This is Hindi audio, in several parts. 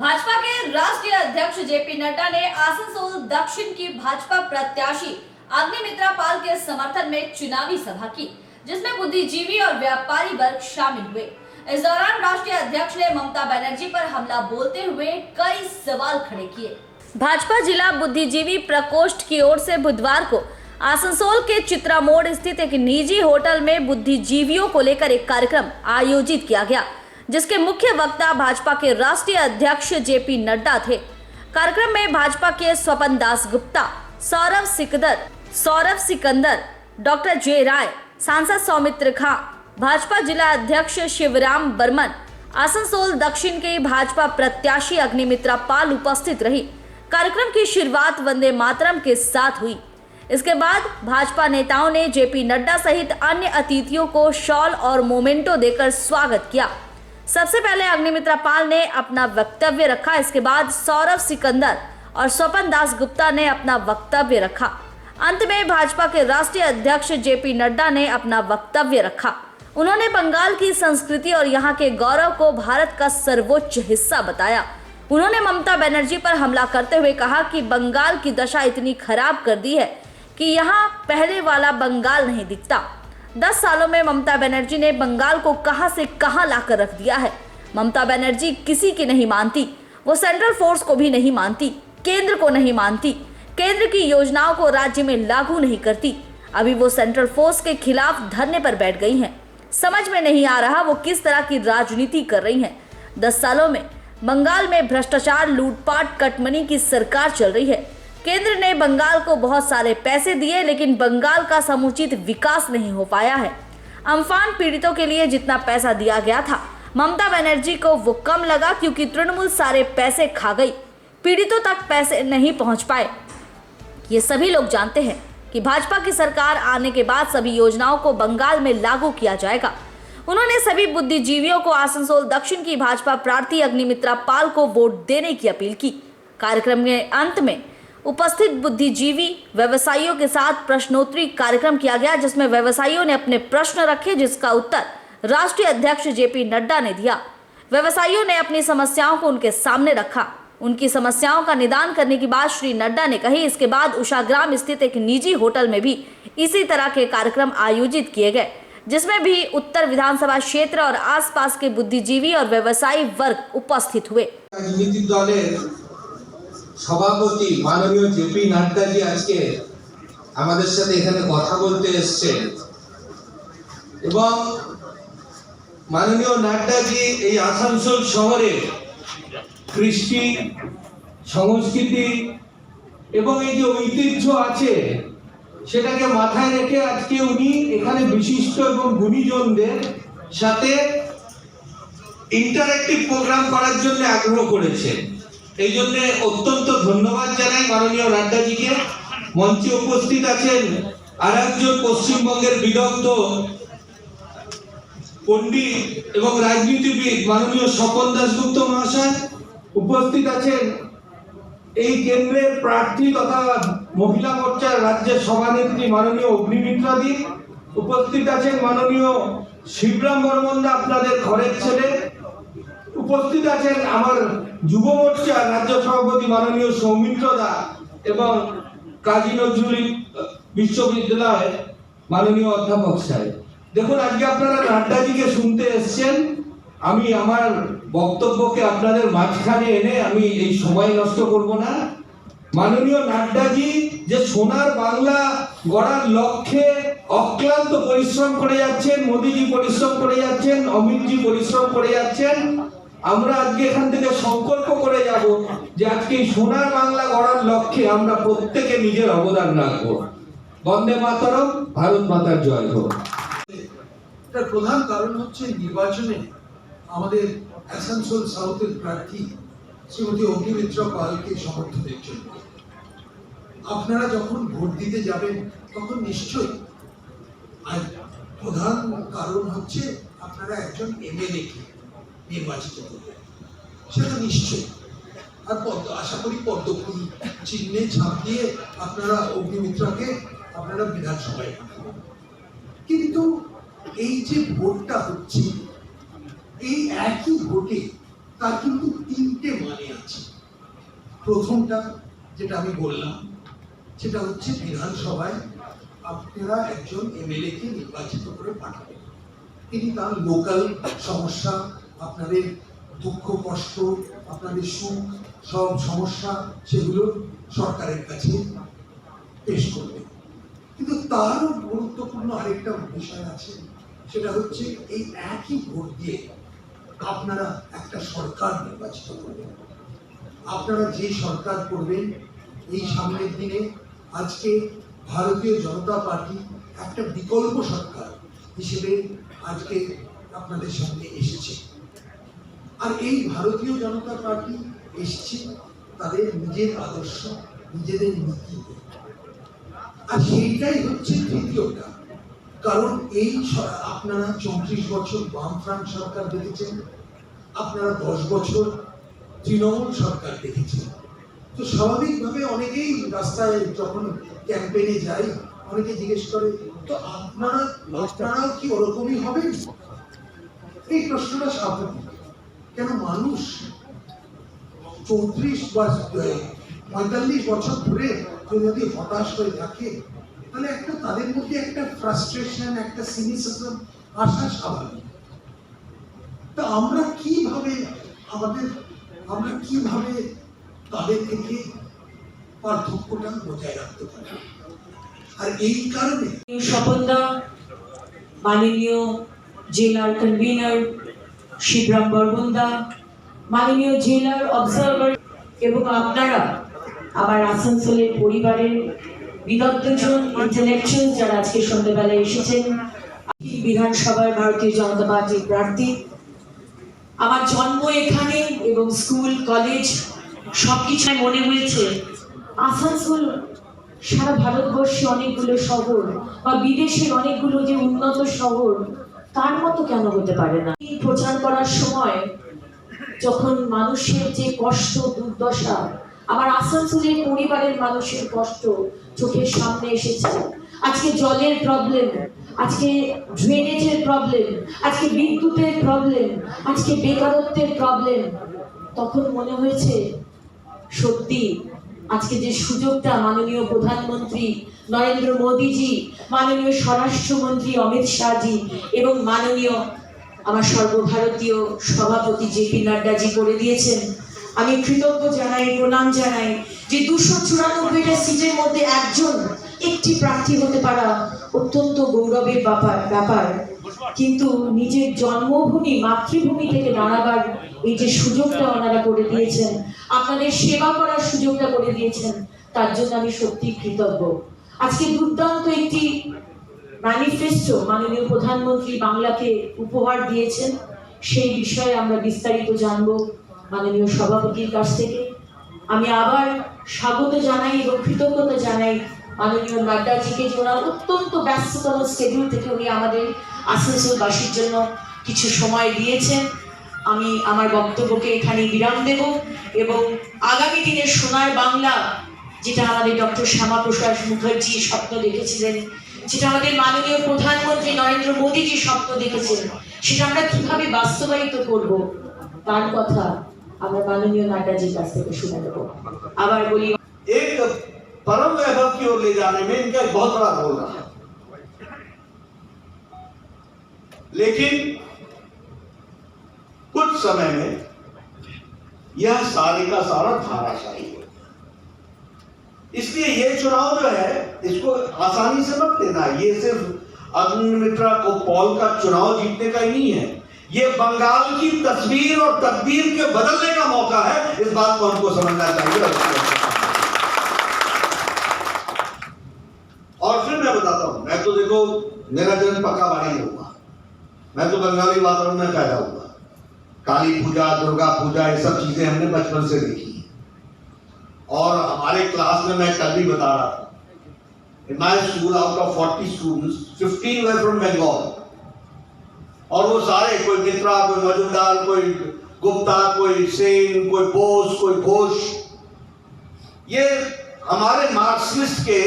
भाजपा के राष्ट्रीय अध्यक्ष जेपी नड्डा ने आसनसोल दक्षिण की भाजपा प्रत्याशी अग्निमित्रा पाल के समर्थन में चुनावी सभा की, जिसमें बुद्धिजीवी और व्यापारी वर्ग शामिल हुए। इस दौरान राष्ट्रीय अध्यक्ष ने ममता बनर्जी पर हमला बोलते हुए कई सवाल खड़े किए। भाजपा जिला बुद्धिजीवी प्रकोष्ठ की ओर से बुधवार को आसनसोल के चित्रा मोड़ स्थित एक निजी होटल में बुद्धिजीवियों को लेकर एक कार्यक्रम आयोजित किया गया, जिसके मुख्य वक्ता भाजपा के राष्ट्रीय अध्यक्ष जेपी नड्डा थे। कार्यक्रम में भाजपा के स्वपन दास गुप्ता, सौरभ सिकंदर, डॉक्टर जे राय, सांसद सौमित्र खां, भाजपा जिला अध्यक्ष शिवराम बर्मन, आसनसोल दक्षिण के भाजपा प्रत्याशी अग्निमित्रा पाल उपस्थित रही। कार्यक्रम की शुरुआत वंदे मातरम के साथ हुई। इसके बाद भाजपा नेताओं ने जेपी नड्डा सहित अन्य अतिथियों को शॉल और मोमेंटो देकर स्वागत किया। सबसे पहले अग्निमित्रा पाल ने अपना वक्तव्य रखा। इसके बाद सौरभ सिकंदर और स्वपन दास गुप्ता ने अपना वक्तव्य रखा। अंत में भाजपा के राष्ट्रीय अध्यक्ष जेपी नड्डा ने अपना वक्तव्य रखा। उन्होंने बंगाल की संस्कृति और यहाँ के गौरव को भारत का सर्वोच्च हिस्सा बताया। उन्होंने ममता बनर्जी पर हमला करते हुए कहा कि बंगाल की दशा इतनी खराब कर दी है कि यहाँ पहले वाला बंगाल नहीं दिखता। 10 सालों में ममता बनर्जी ने बंगाल को कहां से कहां लाकर रख दिया है। ममता बनर्जी किसी की नहीं मानती, वो सेंट्रल फोर्स को भी नहीं मानती, केंद्र को नहीं मानती, केंद्र की योजनाओं को राज्य में लागू नहीं करती। अभी वो सेंट्रल फोर्स के खिलाफ धरने पर बैठ गई हैं। समझ में नहीं आ रहा वो किस तरह की राजनीति कर रही हैं। 10 सालों में बंगाल में भ्रष्टाचार, लूटपाट, कटमनी की सरकार चल रही है। केंद्र ने बंगाल को बहुत सारे पैसे दिए, लेकिन बंगाल का समुचित विकास नहीं हो पाया है। अम्फान पीड़ितों के लिए जितना पैसा दिया गया था, ममता बनर्जी को वो कम लगा, क्योंकि तृणमूल सारे पैसे खा गई, पीड़ितों तक पैसे नहीं पहुंच पाए। ये सभी लोग जानते हैं कि भाजपा की सरकार आने के बाद सभी योजनाओं को बंगाल में लागू किया जाएगा। उन्होंने सभी बुद्धिजीवियों को आसनसोल दक्षिण की भाजपा प्रार्थी अग्निमित्रा पाल को वोट देने की अपील की। कार्यक्रम के अंत में उपस्थित बुद्धिजीवी व्यवसायियों के साथ प्रश्नोत्तरी कार्यक्रम किया गया, जिसमें व्यवसायियों ने अपने प्रश्न रखे, जिसका उत्तर राष्ट्रीय अध्यक्ष जेपी नड्डा ने दिया। व्यवसायियों ने अपनी समस्याओं को उनके सामने रखा। उनकी समस्याओं का निदान करने की बात श्री नड्डा ने कही। इसके बाद उषाग्राम स्थित एक निजी होटल में भी इसी तरह के कार्यक्रम आयोजित किए गए, जिसमें भी उत्तर विधानसभा क्षेत्र और आसपास के बुद्धिजीवी और व्यवसायी वर्ग उपस्थित हुए। সভাপতি মাননীয় জেপি নাড্ডাজি আজকে আমাদের সাথে এখানে কথা বলতে এসেছেন এবং মাননীয় নাড্ডাজি এই আসানসোল শহরে কৃষ্টি, সংস্কৃতি এবং এই যে ঐতিহ্য আছে সেটাকে মাথায় রেখে আজকে উনি এখানে বিশিষ্ট এবং গুণীজনদের সাথে ইন্টারঅ্যাক্টিভ প্রোগ্রাম করার জন্য আগ্রহ করেছেন। এই জন্য অত্যন্ত ধন্যবাদ জানাই মাননীয় নাড্ডাজিকে। মঞ্চে উপস্থিত আছেন আরেকজন পশ্চিমবঙ্গের বিদগ্ধ পণ্ডিত এবং রাজনীতিবিদ মাননীয় স্বপন দাশগুপ্ত মহাশয়। উপস্থিত আছেন এই কেন্দ্রের প্রার্থী তথা মহিলা মোর্চার রাজ্যের সভানেত্রী মাননীয় অগ্নিমিত্রাদি। উপস্থিত আছেন মাননীয় শিবরাম বর্মন, আপনাদের ঘরের ছেলে। উপস্থিত আছেন আমার যুব মোর্চার রাজ্য সভাপতি মাননীয় সৌমিত্র দা এবং কাজী নজরুল বিশ্ববিদ্যালয় মাননীয় অধ্যাপক সাহেব। দেখুন, আজকে আপনারা নাড্ডাজিকে শুনতে এসেছেন। আমি আমার বক্তব্যকে আপনাদের মাঝখানে এনে আমি এই সময় নষ্ট করব না। মাননীয় নাড্ডাজি যে সোনার বাংলা গড়ার লক্ষ্যে অক্লান্ত পরিশ্রম করে যাচ্ছেন, মোদিজি পরিশ্রম করে যাচ্ছেন, অমিতজি পরিশ্রম করে যাচ্ছেন। আমরা আজকে এখান থেকে সংকল্প করে যাব যে আজকে সোনার বাংলা গড়ার লক্ষ্যে আমরা প্রত্যেকে নিজের অবদান রাখব। বন্দে মাতরম, ভারত মাতার জয় হোক। এর প্রধান কারণ হচ্ছে নির্বাচনে আমাদের আসানসোল সাউথের প্রার্থী শ্রীমতী অগ্নিমিত্রা পালকে সমর্থনের জন্য আপনারা যখন ভোট দিতে যাবেন তখন নিশ্চয়ই, আর প্রধান কারণ হচ্ছে আপনারা একজন এমএলএ কে নির্বাচিত করবেন, সেটা নিশ্চয়ই। আর আশা করি পদ্মফুল চিহ্নে ছাপ দিয়ে আপনারা অগ্নিমিত্রাকে আপনারা বিধানসভায় পাঠাবেন। কিন্তু এই যে ভোটটা হচ্ছে, এই একই ভোটে তার কিন্তু 3টে মানে প্রথমটা যেটা আমি বললাম সেটা হচ্ছে বিধানসভায় আপনারা একজন এমএলএ কে নির্বাচিত করে পাঠাবেন। তিনি তার লোকাল সমস্যা, আপনাদের দুঃখ কষ্ট, আপনাদের সুখ, সব সমস্যা সেগুলো সরকারের কাছে পেশ করবেন। কিন্তু তারও গুরুত্বপূর্ণ আরেকটা বিষয় আছে, সেটা হচ্ছে এই একই ভোট দিয়ে আপনারা একটা সরকার নির্বাচিত করবেন। আপনারা যে সরকার করবেন, এই সামনের দিনে আজকে ভারতীয় জনতা পার্টি একটা বিকল্প সরকার হিসেবে আজকে আপনাদের সামনে এসেছে। আর এই ভারতীয় জনতা পার্টি এসেছে তাদের নিজের আদর্শ, নিজেদের নীতি, আর সেইটাই হচ্ছে তৃতীয়টা। কারণ এই আপনারা 34 বছর বামফ্রন্ট সরকার দেখেছেন, আপনারা 10 বছর তৃণমূল সরকার দেখেছেন। তো স্বাভাবিকভাবে অনেকেই রাস্তায় যখন ক্যাম্পেইনে যাই অনেকে জিজ্ঞেস করে, তো আপনারাও কি ওরকমই হবেন? এই প্রশ্নটা স্বাভাবিক। কেন মানুষ 34 বা 45 বছর ধরে যদি হতাশ হয়ে থাকে, তাহলে একটা তাদের মধ্যে একটা ফ্রাস্ট্রেশন, একটা সিনিসিজম আসা স্বাভাবিক। তা আমরা কিভাবে তাদের থেকে পার্থক্যটা বজায় রাখতে পারি? আর এই কারণে স্বপনদা, মাননীয় জেলার কনভিনার শিবরাম বর্মনদা, মাননীয় জেলার অবজারভার এবং আপনারা আমার আসানসোলের পরিবারের বিদগ্ধজন ইন্টেলেকচুয়াল যারা আজকে সন্ধ্যাবেলায় এসেছেন, বিধানসভার ভারতীয় জনতা পার্টির প্রার্থী। আমার জন্ম এখানে এবং স্কুল কলেজ সবকিছুই মনে হয়েছে আসানসোল সারা ভারতবর্ষে অনেকগুলো শহর বা বিদেশের অনেকগুলো যে উন্নত শহর তার মতো কেন হতে পারে না। প্রচার করার সময় যখন মানুষের যে কষ্ট দুর্দশা, আমার আসানসোলের পরিবারের মানুষের কষ্ট চোখের সামনে এসেছে। আজকে জলের প্রবলেম, আজকে ড্রেনেজের প্রবলেম, আজকে বিদ্যুতের প্রবলেম, আজকে বেকারত্বের প্রবলেম, তখন মনে হয়েছে সত্যি আজকে যে সুযোগটা মাননীয় প্রধানমন্ত্রী নরেন্দ্র মোদীজি, মাননীয় স্বরাষ্ট্রমন্ত্রী অমিত শাহজি এবং মাননীয় আমার সর্বভারতীয় সভাপতি জেপি নাড্ডাজি করে দিয়েছেন, আমি কৃতজ্ঞ জানাই, প্রণাম জানাই যে 294টা সিটের মধ্যে একটি প্রার্থী হতে পারা অত্যন্ত গৌরবের ব্যাপার। কিন্তু নিজের জন্মভূমি মাতৃভূমি থেকে দাঁড়াবার এই যে সুযোগটা ওনারা করে দিয়েছেন, আপনাদের সেবা করার সুযোগটা করে দিয়েছেন, তার জন্য আমি সত্যি কৃতজ্ঞ। আজকে দুর্দান্ত একটি ম্যানিফেস্টো মাননীয় প্রধানমন্ত্রী বাংলাকে উপহার দিয়েছেন, সেই বিষয়ে আমরা বিস্তারিত জানবো মাননীয় সভাপতির কাছ থেকে। আমি আবার স্বাগত জানাই এবং কৃতজ্ঞতা জানাই মাননীয় নাড্ডাজিকে, যে ওনার অত্যন্ত ব্যস্ততম স্কেডিউল থেকে উনি আমাদের আসানসোলবাসীর জন্য কিছু সময় দিয়েছেন। আমি আমার বক্তব্যকে এখানে বিরাম দেব এবং আগামী দিনের সোনার বাংলা, যেটা আমাদের ডক্টর শ্যামাপ্রসাদ মুখার্জি স্বপ্ন দেখেছিলেন, যেটা আমাদের মাননীয় প্রধানমন্ত্রী নরেন্দ্র মোদীজি স্বপ্ন দেখেছেন, সেটা আমরা কিভাবে বাস্তবায়িত করব তার কথা আমরা মাননীয় নাড্ডাজির কাছ থেকে শুনে নেব। আবার বলি, एक परम वैभव की ओर ले जाने में इनका एक बहुत बड़ा रोल रहा, लेकिन कुछ समय में यह सारे का सारा धाराशाही हो। इसलिए ये चुनाव जो है इसको आसानी से मत लेना। ये सिर्फ अग्निमित्रा को पॉल का चुनाव जीतने का ही नहीं है, ये बंगाल की तस्वीर और तकदीर के बदलने का मौका है। इस बात को हमको समझना चाहिए। और फिर मैं बताता हूं, मैं तो देखो मेरा जन्म पक्का वाणी में हुआ, मैं तो बंगाली वातावरण में पैदा हुआ। काली पूजा, दुर्गा पूजा, ये सब चीजें हमने बचपन से देखी। और हमारे क्लास में मैं कल भी बता रहा था, in my school out of 40 students 15 were from Bengal, और वो सारे, कोई मित्रा, कोई मजुमदार, कोई गुप्ता, कोई सेन, कोई बोस, कोई घोष, ये हमारे मार्क्सलिस्ट के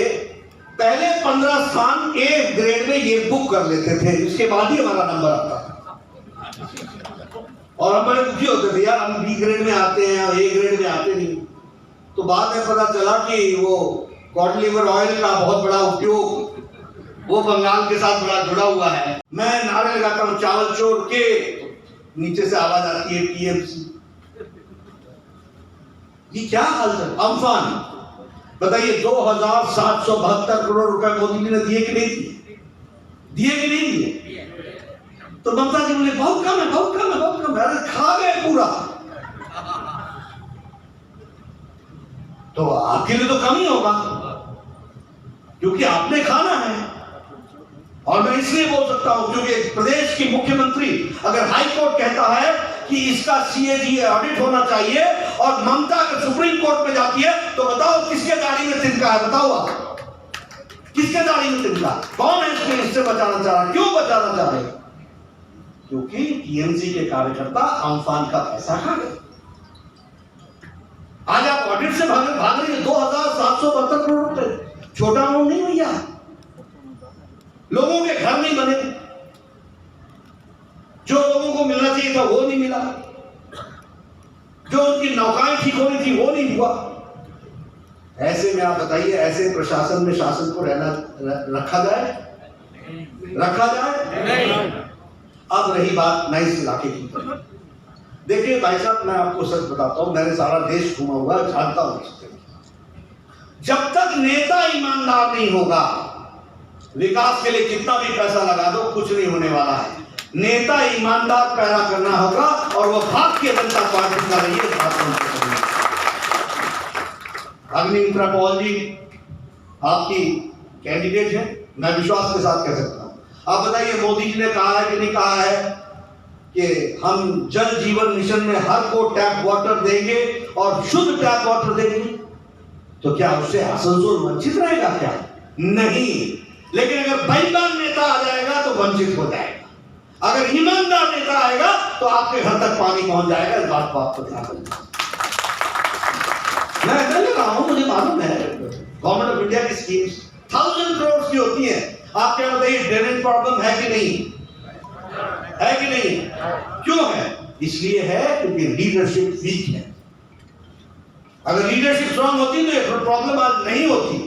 पहले 15 स्थान ए ग्रेड में ये बुक कर लेते थे, इसके बाद ही हमारा नंबर आता था। और हम बड़े दुखी होते थे, यार हम बी ग्रेड में आते हैं और ए ग्रेड में आते नहीं। तो बाद में पता चला कि वो कॉड लिवर ऑयल का बहुत बड़ा उपयोग वो बंगाल के साथ बड़ा जुड़ा हुआ है। मैं नारे लगाता हूँ चावल चोर के, नीचे से आवाज आती है टीएमसी। ये क्या हाल है? अम्फान बताइए 2772 करोड़ रुपए मोदी जी ने दिए कि नहीं दिए? दिए कि नहीं दिए? तो ममता जी बोले बहुत कम है, बहुत कम है, बहुत कम है। अरे खा गए पूरा। तो आपके लिए तो कम ही होगा क्योंकि आपने खाना है। और मैं इसलिए बोल सकता हूं क्योंकि प्रदेश की मुख्यमंत्री अगर हाई कोर्ट कहता है कि इसका सीएजी ऑडिट होना चाहिए और ममता अगर सुप्रीम कोर्ट में जाती है तो बताओ किसके दाढ़ी में तिनका है? बताओ आप, किसके दाढ़ी में तिनका? कौन है इससे बचाना चाह रहा? क्यों बचाना चाह रहे? क्योंकि टीएमसी के कार्यकर्ता अम्फान का पैसा खा गए। आज आप ऑडिट से भाग रही है 2772 करोड़ रुपए। छोटा अमाउंट नहीं भैया। लोगों के घर नहीं बने, जो लोगों को मिलना चाहिए था वो नहीं मिला, जो उनकी नौकाएं ठीक होनी थी वो नहीं हुआ। ऐसे में आप बताइए, ऐसे प्रशासन में शासन को रहना रखा जाए? रखा जाए नहीं। अब रही बात मैं इस इलाके की। देखिए भाई साहब, मैं आपको सच बताता हूं, मैंने सारा देश घूमा हुआ, जानता हूं। जब तक नेता ईमानदार नहीं होगा, विकास के लिए कितना भी पैसा लगा दो कुछ नहीं होने वाला है। नेता ईमानदार पैदा करना होगा और वो भारतीय जनता पार्टी का रही है। अग्निमित्रा पॉल जी आपकी कैंडिडेट है, मैं विश्वास के साथ कह सकता हूं। आप बताइए मोदी जी ने कहा है कि नहीं कहा है कि हम जल जीवन मिशन में हर को टैप वाटर देंगे और शुद्ध टैप वाटर देंगे? तो क्या उससे आसनसोल वंचित रहेगा? क्या नहीं। लेकिन अगर बेईमान नेता आ जाएगा तो वंचित हो जाएगा। अगर ईमानदार नेता आएगा तो आपके घर तक पानी पहुंच जाएगा। इस बात को आपको ध्यान रखना। मैं कर रहा हूं, मुझे मालूम है गवर्नमेंट ऑफ इंडिया की स्कीम्स 1000 करोड़ की होती है। आप क्या बताइए ड्रेनेज प्रॉब्लम है कि नहीं? है कि नहीं? क्यों है? इसलिए है क्योंकि लीडरशिप वीक है। अगर लीडरशिप स्ट्रांग होती तो ये प्रॉब्लम आज नहीं होती,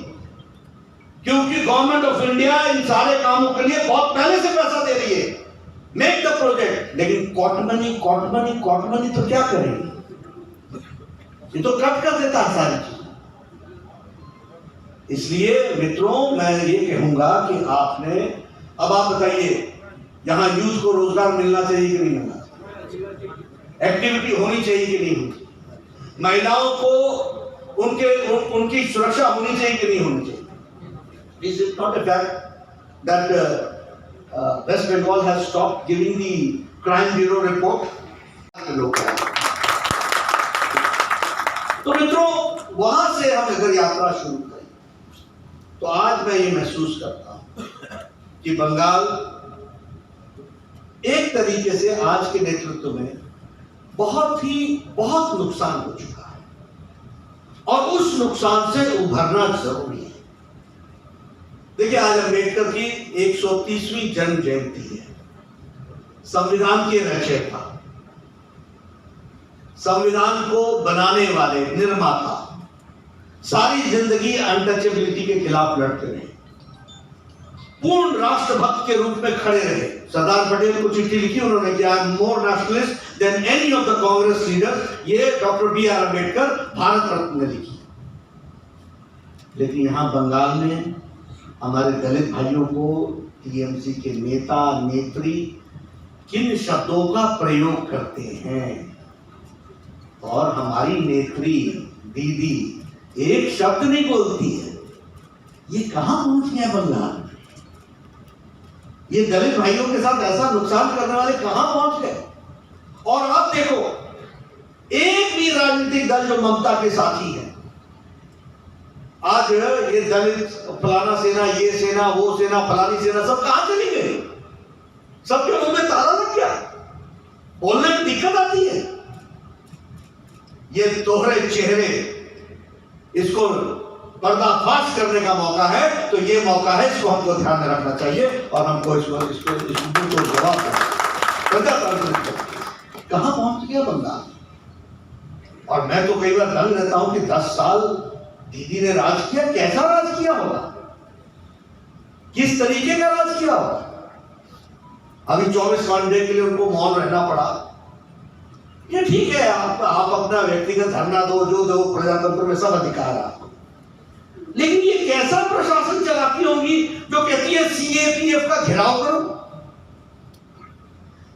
क्योंकि गवर्नमेंट ऑफ इंडिया इन सारे कामों के लिए बहुत पहले से पैसा दे रही है। Make the project. लेकिन कॉट मनी तो क्या करेगी? ये तो कट कर देता है सारी चीज। इसलिए मित्रों मैं ये कहूंगा कि आपने, अब आप बताइए यहां यूथ को रोजगार मिलना चाहिए कि नहीं मिलना चाहिए? एक्टिविटी होनी चाहिए कि नहीं होनी? महिलाओं को उनकी सुरक्षा होनी चाहिए कि नहीं होनी चाहिए? Is it not a fact that West Bengal has stopped giving the crime bureau report? तो मित्रों वहां से हम अगर यात्रा शुरू करें तो आज मैं ये महसूस करता हूं कि बंगाल एक तरीके से आज के नेतृत्व में बहुत नुकसान हो चुका है और उस नुकसान से उभरना जरूरी है। देखिए आज अम्बेडकर की 130वीं जन्म जयंती है। संविधान के रचयिता, संविधान को बनाने वाले निर्माता सारी जिंदगी अनटचेबिलिटी के खिलाफ लड़ते रहे, पूर्ण राष्ट्रभक्त के रूप में खड़े रहे। सरदार पटेल को चिट्ठी लिखी उन्होंने कि I am more nationalist than any of the Congress leaders. ये डॉक्टर B.R. अम्बेडकर भारत रत्न ने लिखी। लेकिन यहां बंगाल में हमारे दलित भाइयों को टीएमसी के नेता नेत्री किन शब्दों का प्रयोग करते हैं और हमारी नेत्री दीदी एक शब्द नहीं बोलती है। ये कहां पहुंच गया बंगाल? ये दलित भाइयों के साथ ऐसा नुकसान करने वाले कहां पहुंच गए? और अब देखो एक भी राजनीतिक दल जो ममता के साथी है, आज ये दलित फलाना सेना, ये सेना, वो सेना, फलानी सेना सब कहां चली गई? सबके मुंह में ताला लग गया, बोलने में दिक्कत आती है। ये दोहरे चेहरे, इसको पर्दाफाश करने का मौका है, तो ये मौका है, इसको हमको ध्यान में रखना चाहिए और हमको इसको जवाब देना। कहां पहुंच गया बंगाल? और मैं तो कई बार दंग रहता हूं कि 10 साल दीदी ने राज किया, कैसा राज किया होगा, किस तरीके का राज किया होगा। अभी 24 घंटे के लिए उनको मौन रहना पड़ा। ये ठीक है, आप अपना व्यक्तिगत धरना दो, जो दो, प्रजातंत्र में सब अधिकार है आपको, लेकिन ये कैसा प्रशासन चलाती होंगी जो कहती है सीएपीएफ का घेराव करो?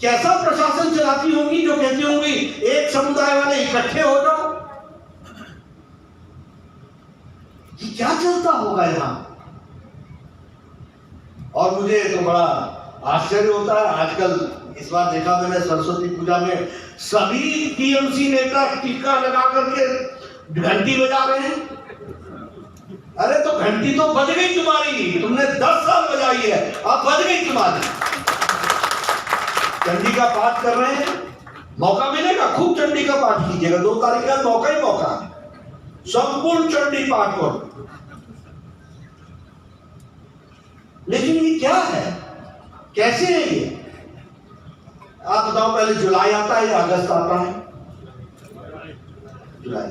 कैसा प्रशासन चलाती होंगी जो कहती होंगी एक समुदाय वाले इकट्ठे हो जाओ? ये क्या चलता होगा यहां? और मुझे तो बड़ा आश्चर्य होता है, आजकल इस बार देखा मैंने सरस्वती पूजा में सभी टीएमसी नेता टीका लगा करके घंटी बजा रहे हैं। अरे तो घंटी तो बज गई तुम्हारी, तुमने 10 साल बजाई है, अब बज गई तुम्हारी। चंडी का पाठ कर रहे हैं, मौका मिलेगा खूब चंडी का पाठ कीजिएगा। 2 तारीख का मौका ही मौका है, संपूर्ण चंडी पाठ करो। लेकिन ये क्या है, कैसे है ये? आप बताओ, पहले जुलाई आता है या अगस्त आता है? जुलाई।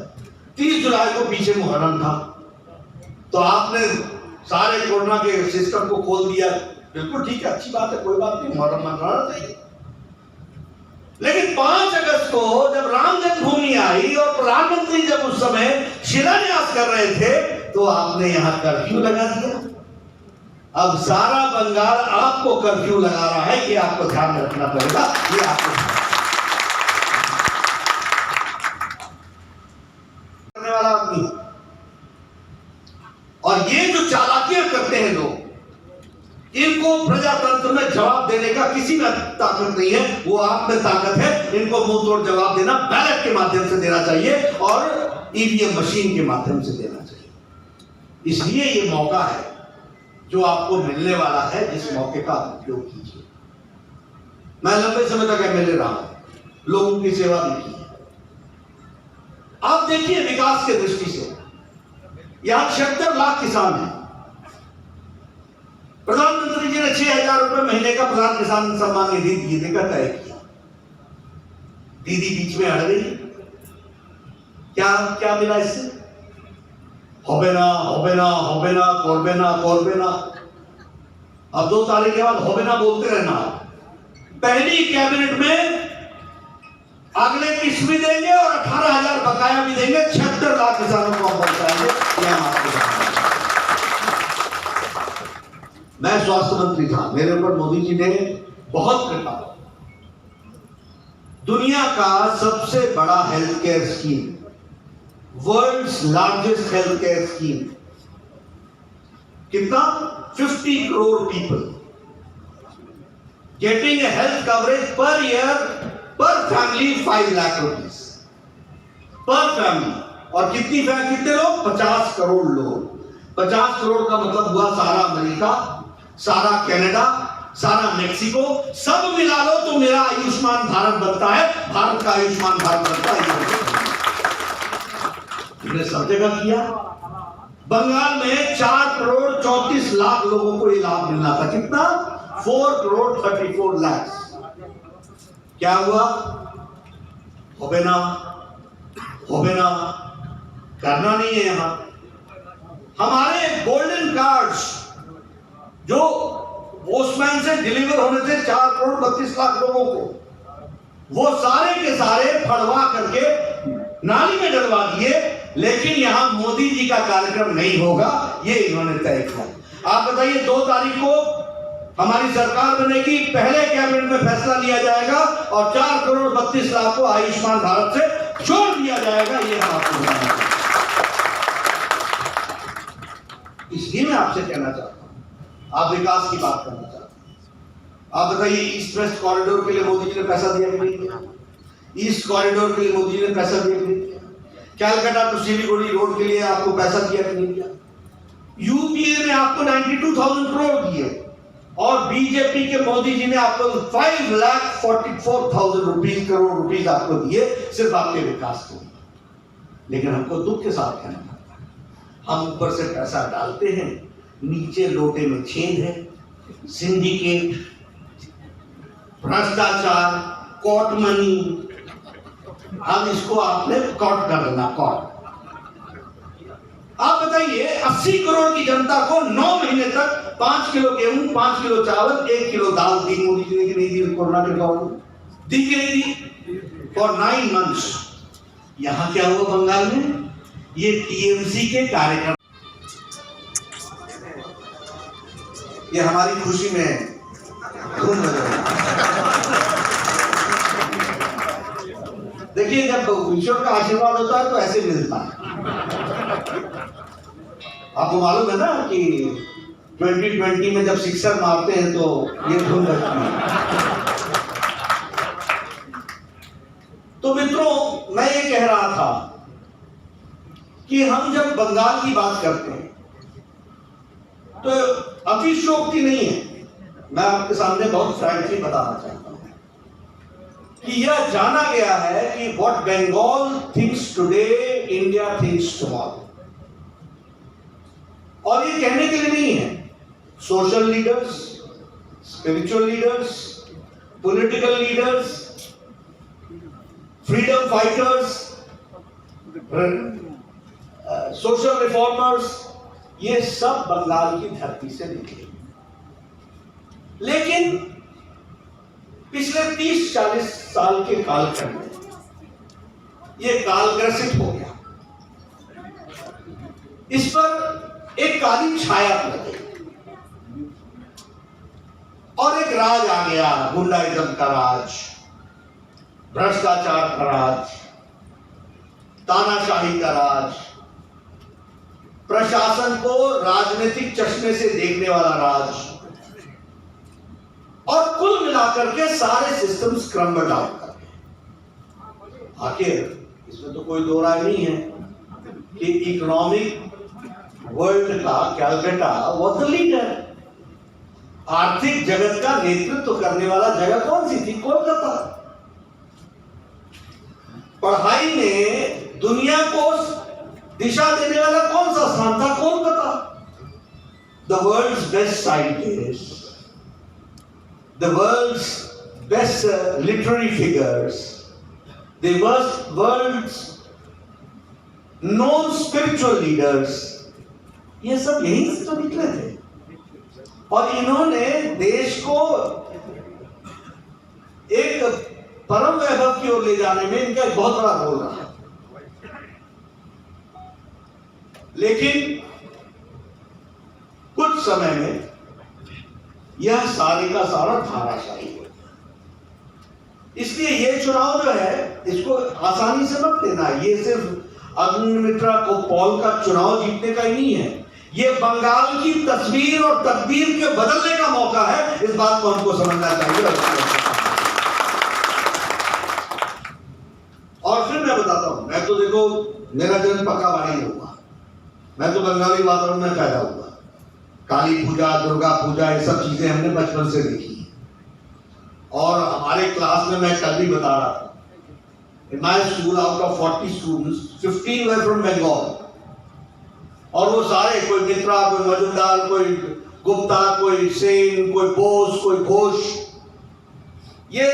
30 जुलाई को पीछे मुहर्रम था, तो आपने सारे कोरोना के सिस्टम को खोल दिया। बिल्कुल ठीक है, अच्छी बात है, कोई बात नहीं, मुहर्रम मनाना चाहिए। लेकिन 5 अगस्त को जब राम जन्मभूमि आई और प्रधानमंत्री जब उस समय शिलान्यास कर रहे थे, तो आपने यहां कर्फ्यू लगा दिया। अब सारा बंगाल आपको कर्फ्यू लगा रहा है, ये आपको ध्यान रखना पड़ेगा। ये आपको करने वाला आदमी, और ये जो चालाकियां करते हैं लोग, इनको प्रजातंत्र में जवाब देने का किसी में ताकत नहीं है, वो आप में ताकत है। इनको मुंह तोड़ जवाब देना बैलेट के माध्यम से देना चाहिए और ईवीएम मशीन के माध्यम से देना चाहिए। इसलिए ये मौका है जो आपको मिलने वाला है, जिस मौके का उपयोग कीजिए। मैं लंबे समय तक एमएलए रहा हूं, लोगों की सेवा भी की। आप देखिए विकास के दृष्टि से यहां 76 लाख किसान हैं। प्रधानमंत्री जी ने 6,000 रुपए महीने का प्रधान किसान सम्मान निधि देने का तय किया। दीदी बीच में अड़ गई, क्या क्या मिला इससे? होबे ना होबे ना होबे ना करबे ना करबे ना। अब 2 तारीख के बाद होबे ना बोलते रहना। पहली कैबिनेट में अगले किस्त भी देंगे और 18,000 बकाया भी देंगे। 76 लाख किसानों को हम पहुंचाएंगे। मैं स्वास्थ्य मंत्री था, मेरे ऊपर मोदी जी ने बहुत कृपा। दुनिया का सबसे बड़ा health care scheme, world's largest health care scheme, कितना? 50 crore people getting a health coverage per year per family 5 lakh rupees per family. और कितने लोग? 50 करोड़ लोग। 50 करोड़ का मतलब हुआ सारा अमेरिका, सारा कनाडा, सारा मेक्सिको, सब मिला लो तो मेरा आयुष्मान भारत बनता है। भारत का आयुष्मान भारत बनता है। सब जगह किया। बंगाल में 4 करोड़ 34 लाख लोगों को ये लाभ मिलना था। कितना? 4 करोड़ 34 लाख। क्या हुआ? होबे ना करना नहीं है। यहां हमारे गोल्डन कार्ड्स जो पोस्टमैन से डिलीवर होने थे 4 करोड़ 32 लाख लोगों को, वो सारे के सारे फड़वा करके नाली में डलवा दिए। लेकिन यहां मोदी जी का कार्यक्रम नहीं होगा, ये इन्होंने तय किया। आप बताइए, 2 तारीख को हमारी सरकार बनेगी, पहले कैबिनेट में फैसला लिया जाएगा और 4 करोड़ 32 लाख को आयुष्मान भारत से छोड़ दिया जाएगा। ये हम आपको बताना चाहते हैं। इसलिए मैं आपसे कहना चाहता हूं, आप विकास की बात करना चाहते हैं। आप बताइए, ईस्ट वेस्ट कॉरिडोर के लिए मोदी जी ने पैसा दिया कि नहीं दिया? ईस्ट कॉरिडोर के लिए मोदी जी ने पैसा दिया कि नहीं दिया? कैलकाटा टू सिलीगुड़ी रोड के लिए आपको पैसा दिया कि नहीं दिया? यूपीए ने आपको 92,000 करोड़ दिए और बीजेपी के मोदी जी ने आपको 5,44,000 करोड़ रुपीस आपको दिए सिर्फ आपके विकास के लिए। लेकिन हमको दुख के साथ कहना पड़ता है, हम ऊपर से पैसा डालते हैं, नीचे लोटे में छेद है, सिंडिकेट, भ्रष्टाचार, कोर्ट मनी, अब इसको आपने कॉट कर लेना, कॉट। आप बताइए 80 करोड़ की जनता को 9 महीने तक 5 किलो गेहूं, 5 किलो चावल, 1 किलो दाल दी मोदी जी ने कि नहीं दी? कोरोना के दौरान दी कि नहीं दी? For 9 months. यहां क्या हुआ बंगाल में? ये टीएमसी के कार्यक्रम, ये हमारी खुशी में धूम बजा रही है। देखिए, जब ईश्वर का आशीर्वाद होता है तो ऐसे मिलता है। आपको मालूम है ना कि 2020 में जब सिक्सर मारते हैं तो ये धुन बजती है। तो मित्रों, मैं ये कह रहा था कि हम जब बंगाल की बात करते हैं तो अतिशयोक्ति नहीं है। मैं आपके सामने बहुत फ्रैंकली बताना चाहता हूं कि यह जाना गया है कि what Bengal thinks today, India thinks tomorrow. और ये कहने के लिए नहीं है। Social leaders, spiritual leaders, political leaders, freedom fighters, social reformers, ये सब बंगाल की धरती से निकले। लेकिन पिछले 30-40 साल के कालखंड में ये कालग्रसित हो गया। इस पर एक काली छाया पड़ गई और एक राज आ गया, गुंडाइज्म का राज, भ्रष्टाचार का राज, तानाशाही का राज, प्रशासन को राजनीतिक चश्मे से देखने वाला राज, और कुल मिलाकर के सारे सिस्टम्स क्रम्बल आउट कर गए। आखिर इसमें तो कोई दो राय नहीं है कि इकोनॉमिक वर्ल्ड का कैलकाटा वाज द लीडर। आर्थिक जगत का नेतृत्व करने वाला जगह कौन सी थी? कोलकाता। पढ़ाई में दुनिया को दिशा देने वाला कौन सा स्थान था? Kolkata. The world's best scientist, the world's best literary figures, the world's known spiritual leaders, ये सब यहीं से तो निकले थे। और इन्होंने देश को एक परम वैभव की ओर ले जाने में इनका एक बहुत बड़ा रोल रहा। लेकिन कुछ समय में यह सारे का सारा धाराशाही हो गया। इसलिए ये चुनाव जो है, इसको आसानी से मत लेना। ये सिर्फ अग्निमित्रा को पॉल का चुनाव जीतने का ही नहीं है, ये बंगाल की तस्वीर और तकदीर के बदलने का मौका है। इस बात को हमको समझना चाहिए। और फिर मैं बताता हूं, मैं तो देखो, मेरा जन्म पकावाड़ी में हुआ, मैं तो बंगाली वातावरण में पैदा हुआ। काली पूजा, दुर्गा पूजा, ये सब चीजें हमने बचपन से देखी। और हमारे क्लास में मैं कल भी बता रहा था, in my school out of 40 students 15 were from Bengal। और वो सारे, कोई मित्रा, कोई मजुमदार, कोई गुप्ता, कोई सेन, कोई बोस, कोई घोष, ये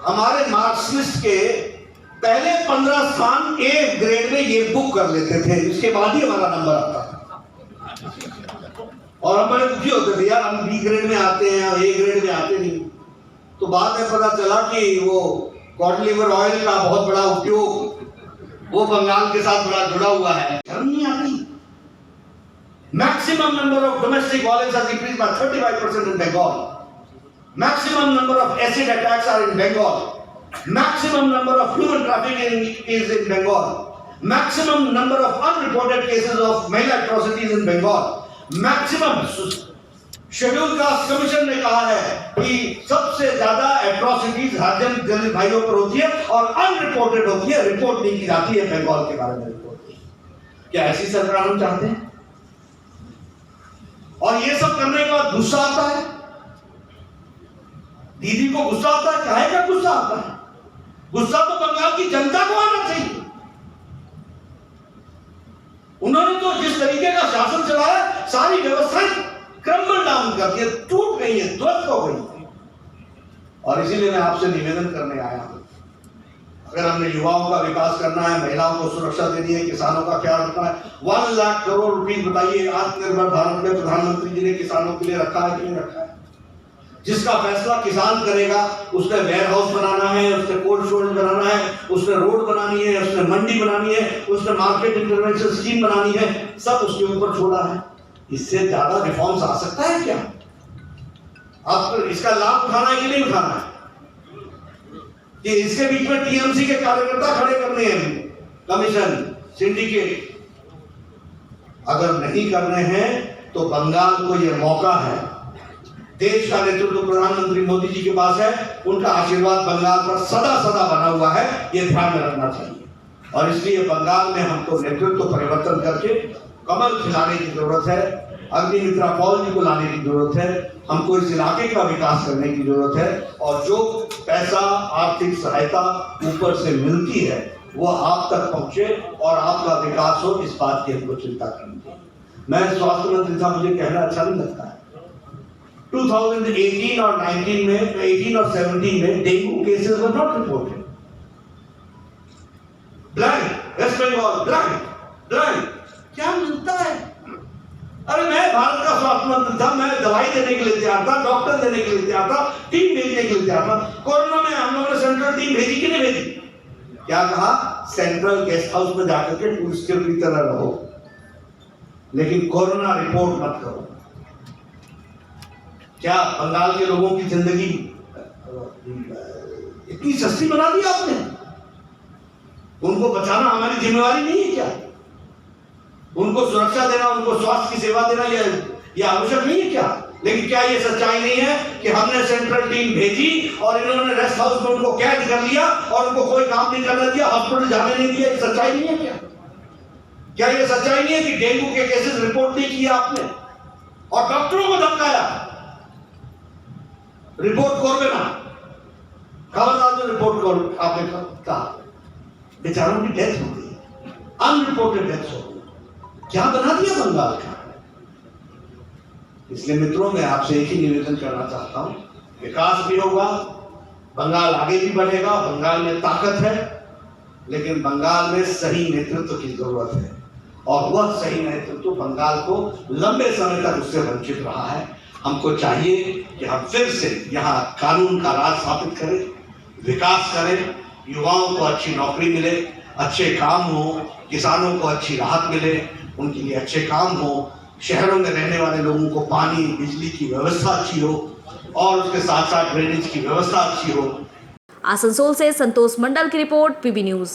हमारे मार्क्सलिस्ट के पहले 15 स्थान ए ग्रेड में ये बुक कर लेते थे। इसके बाद ही हमारा नंबर आता था। और हम बड़े दुखी होते थे, यार हम बी ग्रेड में आते हैं और ए ग्रेड में आते नहीं। तो बाद में पता चला कि वो कॉड लिवर ऑयल का बहुत बड़ा उपयोग वो बंगाल के साथ बड़ा जुड़ा हुआ है। शर्म नहीं आती। Maximum number of domestic violence has increased by 35% in Bengal. Maximum number of acid attacks are in Bengal. Maximum number of human trafficking is in Bengal. Maximum number of unreported cases of mahila atrocities in Bengal. Maximum schedule caste commission ने कहा है कि सबसे ज्यादा एट्रोसिटीज हरिजन दलित भाइयों पर होती है और अनरिपोर्टेड होती है, रिपोर्ट नहीं की जाती है। बंगाल के बारे में रिपोर्ट नहीं। क्या ऐसी सरकार हम चाहते हैं? और ये सब करने के बाद गुस्सा आता है। दीदी को गुस्सा आता है। काहे का गुस्सा आता है? गुस्सा तो बंगाल की जनता को आना चाहिए। उन्होंने तो जिस तरीके का शासन चलाया, सारी व्यवस्थाएं क्रम्बल डाउन कर दिए, टूट गई है, ध्वस्त हो गई। और इसीलिए मैं आपसे निवेदन करने आया हूं, अगर हमने युवाओं का विकास करना है, महिलाओं को सुरक्षा देनी है, किसानों का ख्याल रखना है, 1 लाख करोड़ रुपीस बताइए आत्मनिर्भर भारत में प्रधानमंत्री जी ने किसानों के लिए रखा है कि नहीं रखा है? जिसका फैसला किसान करेगा, उसने वेयर हाउस बनाना है, उसने कोल्ड स्टोरेज बनाना है, उसने रोड बनानी है, उसने मंडी बनानी है, उसने मार्केट इंटरवेंशन स्कीम बनानी है, सब उसके ऊपर छोड़ा है। इससे ज्यादा रिफॉर्म्स आ सकता है क्या? आपको इसका लाभ उठाना है कि नहीं उठाना है? कि इसके बीच में टीएमसी के कार्यकर्ता खड़े करने हैं, कमीशन, सिंडिकेट। अगर नहीं करने हैं तो बंगाल को यह मौका है। देश का नेतृत्व प्रधानमंत्री मोदी जी के पास है, उनका आशीर्वाद बंगाल पर सदा सदा बना हुआ है, यह ध्यान में रखना चाहिए। और इसलिए बंगाल में हमको नेतृत्व परिवर्तन करके कमल खिलाने की जरूरत है, अग्निमित्रा पॉल जी को लाने की जरूरत है, हमको इस इलाके का विकास करने की जरूरत है। और जो पैसा, आर्थिक सहायता ऊपर से मिलती है वो आप तक पहुंचे और आपका विकास हो, इस बात की हमको चिंता करनी चाहिए। मैं स्वास्थ्य मंत्री था, मुझे कहना अच्छा नहीं लगता है। 2018 और 19 में, 18 और 17 में dengue cases were not reported. Blank, West Bengal blank, क्या मिलता है? अरे मैं भारत का स्वास्थ्य मंत्री था, मैं दवाई देने के लिए तैयार था, डॉक्टर देने के लिए तैयार था, टीम भेजने के लिए तैयार था। कोरोना में हम लोगों ने सेंट्रल टीम भेजी कि नहीं भेजी? क्या कहा? सेंट्रल गेस्ट हाउस में जाकर के टूरिस्ट की तरह रहो, लेकिन कोरोना रिपोर्ट मत करो। क्या बंगाल के लोगों की जिंदगी इतनी सस्ती बना दी आपने? उनको बचाना हमारी जिम्मेवारी नहीं है क्या? उनको सुरक्षा देना, उनको स्वास्थ्य की सेवा देना यह आवश्यक नहीं है क्या? लेकिन क्या ये सच्चाई नहीं है कि हमने सेंट्रल टीम भेजी और इन्होंने रेस्ट हाउस में उनको कैद कर लिया और उनको कोई काम नहीं करने दिया, हॉस्पिटल जाने नहीं दिया? ये सच्चाई नहीं है क्या? क्या ये सच्चाई नहीं है कि डेंगू के केसेस रिपोर्ट नहीं किया आपने और डॉक्टरों को धमकाया? रिपोर्ट करबे ना, खबरदार जो रिपोर्ट कर आपने कहा, बेचारों की डेथ हो गई, अनरिपोर्टेड डेथ हो गई। क्या बना दिया बंगाल का? इसलिए मित्रों, मैं आपसे एक ही निवेदन करना चाहता हूं, विकास भी होगा, बंगाल आगे भी बढ़ेगा, बंगाल में ताकत है, लेकिन बंगाल में सही नेतृत्व की जरूरत है। और वह सही नेतृत्व बंगाल को लंबे समय तक उससे वंचित रहा है। हमको चाहिए कि हम फिर से यहाँ कानून का राज स्थापित करें, विकास करें, युवाओं को अच्छी नौकरी मिले, अच्छे काम हो, किसानों को अच्छी राहत मिले, उनके लिए अच्छे काम हो, शहरों में रहने वाले लोगों को पानी, बिजली की व्यवस्था अच्छी हो और उसके साथ साथ ड्रेनेज की व्यवस्था अच्छी हो। आसनसोल से संतोष मंडल की रिपोर्ट, पीबी न्यूज।